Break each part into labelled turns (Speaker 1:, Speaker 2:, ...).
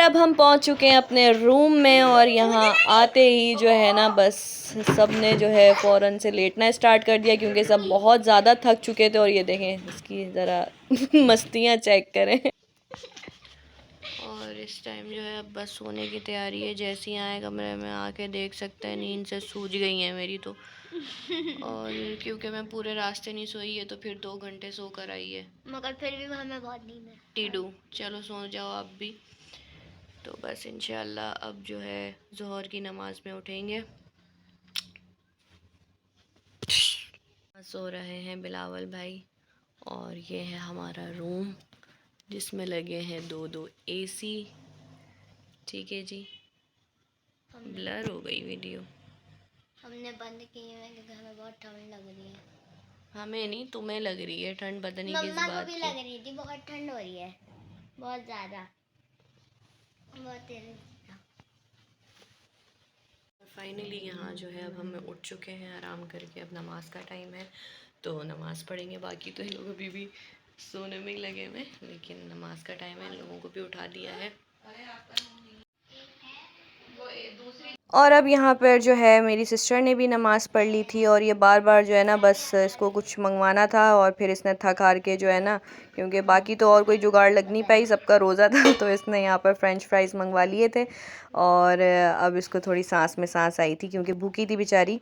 Speaker 1: अब हम पहुंच चुके हैं अपने रूम में और यहाँ आते ही जो है ना बस सब ने जो है फ़ौरन से लेटना स्टार्ट कर दिया क्योंकि सब बहुत ज़्यादा थक चुके थे। और ये देखें इसकी ज़रा मस्तियाँ चेक करें। और इस टाइम जो है अब बस सोने की तैयारी है। जैसे ही आए कमरे में आके देख सकते हैं नींद से सूझ गई है मेरी तो। और क्योंकि मैं पूरे रास्ते नहीं सोई है तो फिर 2 घंटे सो कर आई है,
Speaker 2: मगर फिर भी हमें बहुत नींद है।
Speaker 1: टीडू चलो सो जाओ आप भी। तो बस इंशाल्लाह अब जो है ज़ोहर की नमाज में उठेंगे। सो रहे हैं बिलावल भाई। और ये है हमारा रूम जिसमें लगे हैं 2 एसी। ठीक है जी, ब्लर हो गई वीडियो।
Speaker 2: हमने बंद किए हैं क्योंकि हमें बहुत ठंड लग रही है।
Speaker 1: हमें नहीं, तुम्हें लग रही है ठंड, पता नहीं किस
Speaker 2: मम्मा को
Speaker 1: बात
Speaker 2: भी
Speaker 1: की।
Speaker 2: लग रही थी, बहुत ठंड हो रही है, बहुत ज़्यादा, बहुत तेज।
Speaker 1: फाइनली यहाँ जो है अब हम उठ चुके हैं आराम करके। अब नमाज का टाइम है तो नमाज़ पढ़ेंगे। बाकी तो इन लोग अभी भी सोने में ही लगे हुए, लेकिन नमाज का टाइम है, इन लोगों को भी उठा दिया है। और अब यहाँ पर जो है मेरी सिस्टर ने भी नमाज़ पढ़ ली थी और ये बार बार जो है ना बस इसको कुछ मंगवाना था और फिर इसने थक हार के जो है ना, क्योंकि बाकी तो और कोई जुगाड़ लग नहीं पाई, सबका रोज़ा था, तो इसने यहाँ पर फ्रेंच फ्राइज़ मंगवा लिए थे। और अब इसको थोड़ी सांस में सांस आई थी क्योंकि भूखी थी बेचारी।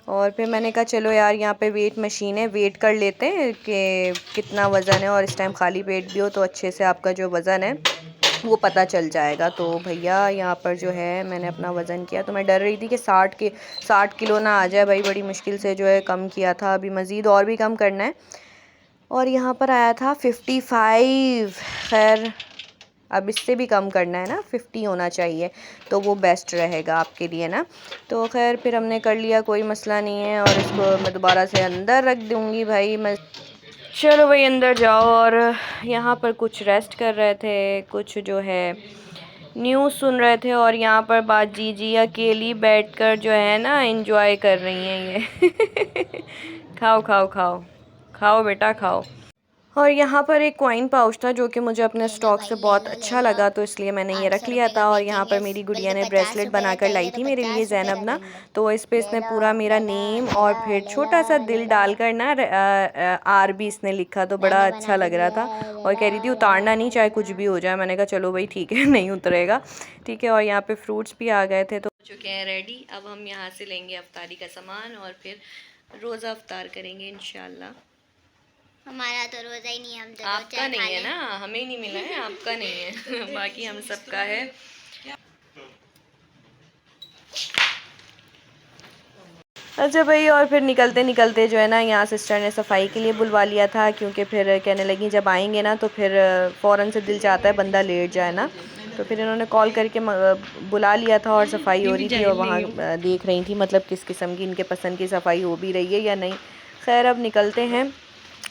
Speaker 1: और फिर मैंने कहा चलो यार यहाँ पे वेट मशीन है, वेट कर लेते हैं कि कितना वज़न है, और इस टाइम खाली पेट भी हो तो अच्छे से आपका जो वज़न है वो पता चल जाएगा। तो भैया यहाँ पर जो है मैंने अपना वज़न किया तो मैं डर रही थी कि 60 किलो ना आ जाए भाई, बड़ी मुश्किल से जो है कम किया था, अभी मज़ीद और भी कम करना है। और यहाँ पर आया था 55। खैर अब इससे भी कम करना है ना, 50 होना चाहिए तो वो बेस्ट रहेगा आपके लिए ना। तो खैर फिर हमने कर लिया, कोई मसला नहीं है। और इसको मैं दोबारा से अंदर रख दूँगी भाई। मैं चलो भाई अंदर जाओ। और यहाँ पर कुछ रेस्ट कर रहे थे, कुछ जो है न्यूज़ सुन रहे थे, और यहाँ पर बात जी अकेली बैठकर जो है ना एंजॉय कर रही हैं ये। खाओ खाओ खाओ खाओ बेटा खाओ। और यहाँ पर एक कॉइन पाउच था जो कि मुझे अपने
Speaker 2: ये लो
Speaker 1: स्टॉक
Speaker 2: भाई,
Speaker 1: से
Speaker 2: ये
Speaker 1: बहुत
Speaker 2: लो, ले
Speaker 1: अच्छा
Speaker 2: लो।
Speaker 1: लगा तो इसलिए मैंने ये रख
Speaker 2: 800
Speaker 1: लिया
Speaker 2: रुपये का
Speaker 1: था। और यहाँ पर
Speaker 2: बेचेंगे,
Speaker 1: मेरी गुड़िया
Speaker 2: बल्कि
Speaker 1: ने
Speaker 2: 50
Speaker 1: ब्रेसलेट
Speaker 2: रुपये का
Speaker 1: बनाकर लाई
Speaker 2: चाहिए
Speaker 1: थी
Speaker 2: तो
Speaker 1: मेरे लिए
Speaker 2: 50 रुपये
Speaker 1: ज़ैनब ना,
Speaker 2: रखेंगे।
Speaker 1: तो इस पे
Speaker 2: ले
Speaker 1: इसने
Speaker 2: लो,
Speaker 1: पूरा मेरा
Speaker 2: ले लो,
Speaker 1: नेम
Speaker 2: ले
Speaker 1: और
Speaker 2: लो,
Speaker 1: फिर
Speaker 2: ले लो,
Speaker 1: छोटा सा
Speaker 2: ले
Speaker 1: दिल
Speaker 2: लो।
Speaker 1: डालकर ना आर भी इसने लिखा, तो बड़ा
Speaker 2: मैंने
Speaker 1: अच्छा
Speaker 2: बना के
Speaker 1: लग रहा
Speaker 2: दिया
Speaker 1: था।
Speaker 2: है, ले
Speaker 1: और
Speaker 2: लो,
Speaker 1: कह रही थी
Speaker 2: ले लो,
Speaker 1: उतारना नहीं चाहे
Speaker 2: ले
Speaker 1: कुछ
Speaker 2: लो।
Speaker 1: भी हो जाए। मैंने कहा चलो भाई ठीक है, नहीं उतरेगा, ठीक है। और यहाँ पे फ्रूट्स भी आ गए थे तो हो चुके हैं रेडी। अब हम यहाँ से लेंगे अफ्तारी का सामान और फिर रोज़ा अफ्तार करेंगे इंशाल्लाह।
Speaker 2: हमारा तो रोज़ा ही नहीं है, हम तो रोज़
Speaker 1: आपका
Speaker 2: चाय खा
Speaker 1: नहीं है
Speaker 2: लें।
Speaker 1: ना, हमें नहीं मिला है, आपका नहीं है। बाकी हम सबका है। अच्छा भाई, और फिर निकलते निकलते जो है ना यहाँ सिस्टर ने सफाई के लिए बुलवा लिया था क्योंकि फिर कहने लगी जब आएंगे ना तो फिर फ़ौरन से दिल चाहता है बंदा लेट जाए ना, तो फिर इन्होंने कॉल करके बुला लिया था और सफाई हो रही थी और वहाँ देख रही थी मतलब किस किस्म की इनके पसंद की सफाई हो भी रही है या नहीं। खैर अब निकलते हैं।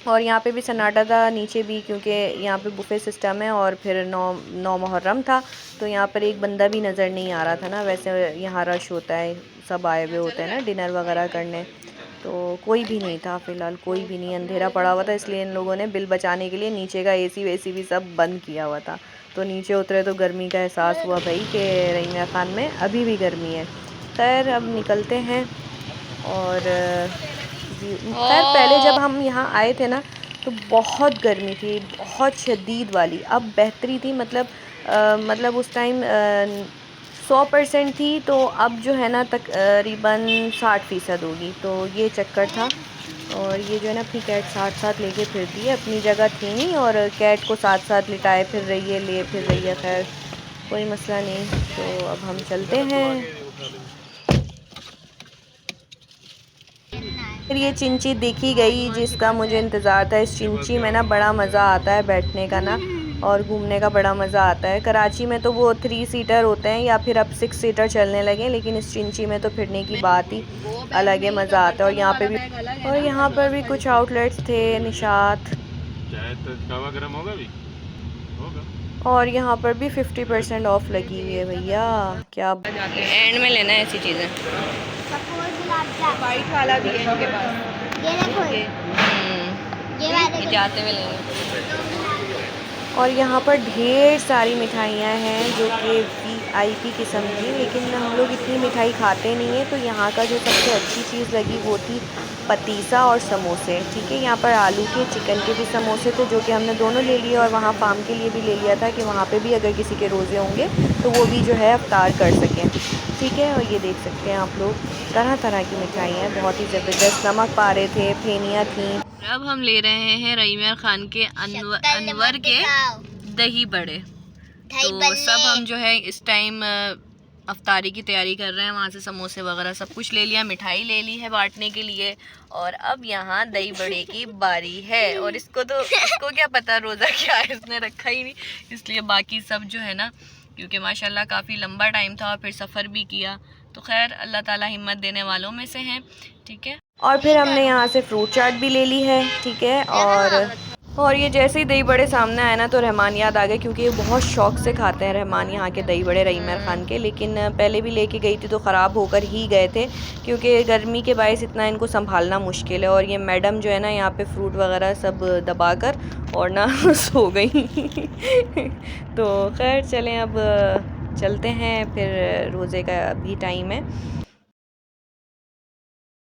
Speaker 1: और यहाँ पे भी सन्नाटा था नीचे भी क्योंकि यहाँ पे बुफे सिस्टम है और फिर नौ मुहर्रम था तो यहाँ पर एक बंदा भी नज़र नहीं आ रहा था ना। वैसे यहाँ रश होता है, सब आए हुए होते हैं ना डिनर वगैरह करने, तो कोई भी नहीं था फ़िलहाल, कोई भी नहीं। अंधेरा पड़ा हुआ था इसलिए इन लोगों ने बिल बचाने के लिए नीचे का एसी वेसी भी सब बंद किया हुआ था। तो नीचे उतरे तो गर्मी का एहसास हुआ भाई कि रहीमिया ख़ान में अभी भी गर्मी है। खैर अब निकलते हैं। और खैर पहले जब हम यहाँ आए थे ना तो बहुत गर्मी थी, बहुत शदीद वाली। अब बेहतरी थी, मतलब उस टाइम 100% थी, तो अब जो है ना तकरीबन 60% होगी, तो ये चक्कर था। और ये जो है ना अपनी कैट साथ साथ लेके फिरती है, अपनी जगह थी नहीं और कैट को साथ साथ लिटाए फिर रही है, ले फिर रही है। खैर कोई मसला नहीं, तो अब हम चलते हैं। फिर ये चिंची दिखी गई जिसका मुझे इंतज़ार था। इस चिंची में ना बड़ा मज़ा आता है बैठने का ना, और घूमने का बड़ा मज़ा आता है। कराची में तो वो 3 सीटर होते हैं या फिर अब 6 सीटर चलने लगे, लेकिन इस चिंची में तो फिरने की बात ही अलग है, मज़ा आता है। और यहाँ पर भी कुछ आउटलेट्स थे, निशात, और यहाँ पर भी 50% ऑफ लगी हुई है भैया। क्या एंड में लेना है ऐसी चीज़ें।
Speaker 2: वाइट वाला भी है इनके पास, ये देखो, ये वाले
Speaker 1: जाते हुए लेंगे। और यहाँ पर ढेर सारी मिठाइयाँ हैं जो कि VIP किस्म की, लेकिन हम लोग इतनी मिठाई खाते नहीं हैं। तो यहाँ का जो सबसे अच्छी चीज़ लगी वो थी पतीसा और समोसे। ठीक है, यहाँ पर आलू के चिकन के भी समोसे थे जो कि हमने दोनों ले लिए, और वहाँ फार्म के लिए भी ले लिया था कि वहाँ पे भी अगर किसी के रोज़े होंगे तो वो भी जो है अफ्तार कर सकें। ठीक है, और ये देख सकते हैं आप लोग तरह तरह की मिठाइयाँ, बहुत ही ज़बरदस्त। नमक पारे थे, फेनियाँ थी। अब हम ले रहे हैं रईमर खान के अनवर के दही बड़े। तो सब हम जो है इस टाइम अफ्तारी की तैयारी कर रहे हैं। वहाँ से समोसे वगैरह सब कुछ ले लिया, मिठाई ले ली है बांटने के लिए, और अब यहाँ दही बड़े की बारी है। और इसको क्या पता रोज़ा क्या है, इसने रखा ही नहीं, इसलिए बाकी सब जो है ना, क्योंकि माशाल्लाह काफ़ी लंबा टाइम था और फिर सफ़र भी किया, तो खैर अल्लाह ताला हिम्मत देने वालों में से हैं। ठीक है, और फिर हमने यहाँ से फ्रूट चाट भी ले ली है। ठीक है, और ये जैसे ही दही बड़े सामने आए ना तो रहमान याद आ गए, क्योंकि ये बहुत शौक से खाते हैं रहमान यहाँ के दही बड़े रईमर खान के। लेकिन पहले भी लेके गई थी तो ख़राब होकर ही गए थे, क्योंकि गर्मी के बायस इतना इनको संभालना मुश्किल है। और ये मैडम जो है ना यहाँ पे फ्रूट वगैरह सब दबा कर और ना सो गई। तो खैर चलें, अब चलते हैं, फिर रोज़े का भी टाइम है।